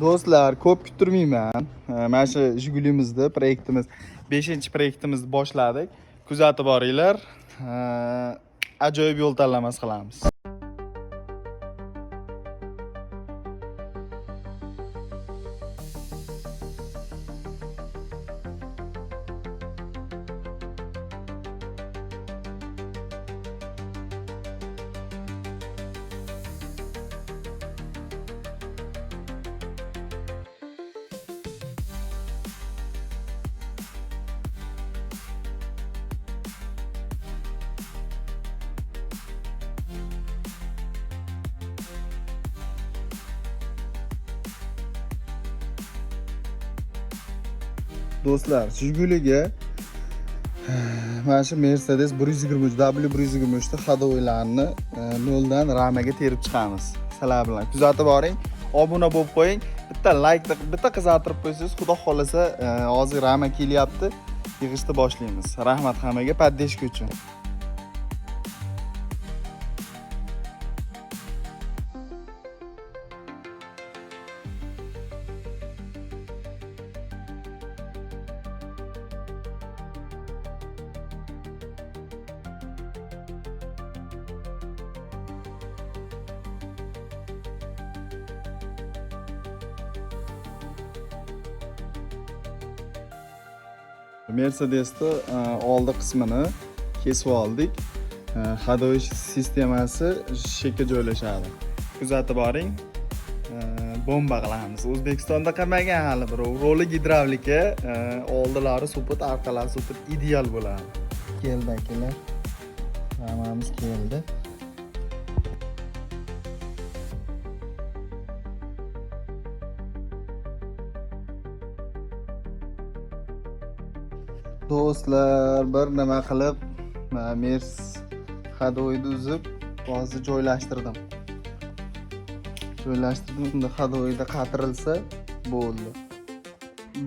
Do'stlar, ko'p kuttirmayman. Mana shu Jigulimizni proyektimiz 5-proyektimizni boshladik. Kuzatib boringlar. Ajoyib yo'l tanlamas qilamiz. Do'stlar, Jiguliga mana shu Mercedes 123 W123 hadovoylarni noldan ramaga terib chiqamiz. Sizlar bilan kuzatib boring, obuna bo'lib qo'ying. Bitta like, bitta qizartirib qo'ysangiz, xudo xolasa, hozir rama kelyapti. Yig'ishni boshlaymiz. Rahmat hammaga paddeshka uchun. Mercedes'ni oldi qismini kesib oldik. Hadovoy sistemasi shekilga joylashadi. Kuzatib boring. Bomba qilamiz. O'zbekistonda qilmagan hali bir roli gidravlika, oldilari suput, orqalari suput ideal bo'ladi. Keldi akalar. Ramamiz keldi. Do'stlar, bir nima qilib Mers hadovoyni uzib, hozir joylashtirdim. Unda hadovoyda qatirilsa bo'ldi.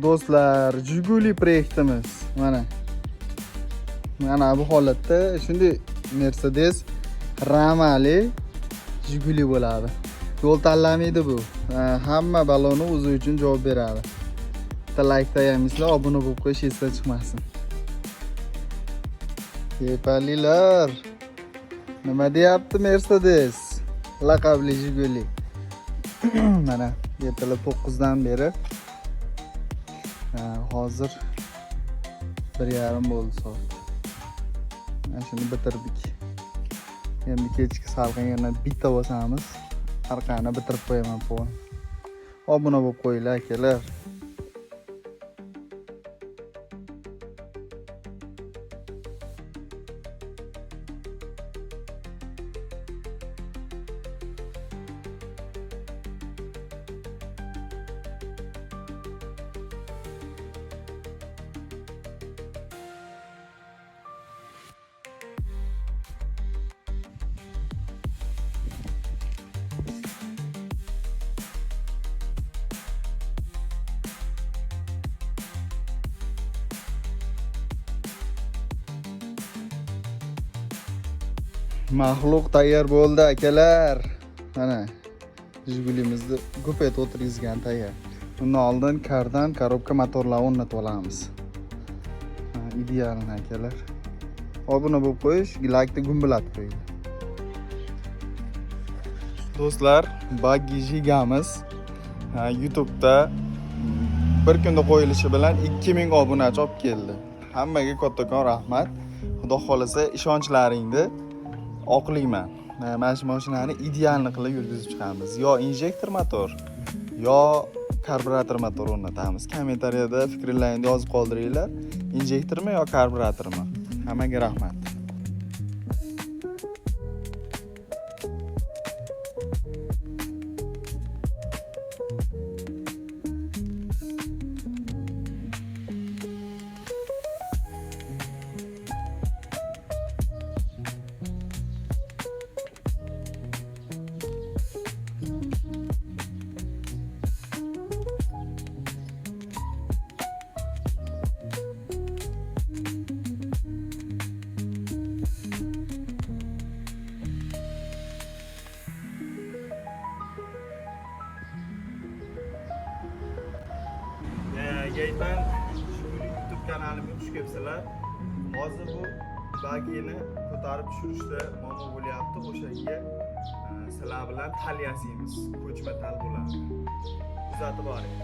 Do'stlar, Jiguli proyektimiz mana bu holatda shunday Mercedes ramali Jiguli bo'ladi. Yo'l tanlamaydi bu. Hamma baloni o'zi uchun javob beradi. Bitta like tayamizlar, obuna bo'lib qo'yish esdan chiqmasin. Tepalilar. Nima deyapti Mercedes? Laqabli Jiguli. Mana ertalab 9 dan beri hozir 1:30 bo'ldi soat. Mana shuni bitirdik. Endi kechki salqin yana bitta bosamiz. Orqani bitirib qo'yaman pon. Obuna bo'lib qo'yinglar akalar. Mahluq tayyor bo'ldi akalar. Mana Jigulimizni gupet o'tirgizgan tayyor. Undan oldin kardan korobka motorlarni o'rnatib olamiz. Ideal akalar. Obuna bo'lib qo'yish, like-ni gumbulatib qo'ying. Do'stlar, Baggy Jigamiz YouTube'da bir kunda qo'yilishi bilan 2000 obunachi olib keldi. Hammaga kattakon rahmat. Xudo xolasa ishonchlaringni oqlayman. Mana shu mashinani idealni qilib yurgizib chiqamiz. Yo injektor motor, yo karburator motor o'rnatamiz. Kommentariyada fikrlaringizni yozib qoldiringlar. Injektormi yo karburatormi? Hammaga rahmat. hammaga aytaman, shu YouTube kanalimga xush kelibsizlar. Hozir bu bagini ko'tarib tushirishda muammo bo'lyapti. O'shanga sizlar bilan tal yasaymiz. Ko'chma tal bo'ladi. Kuzatib boring.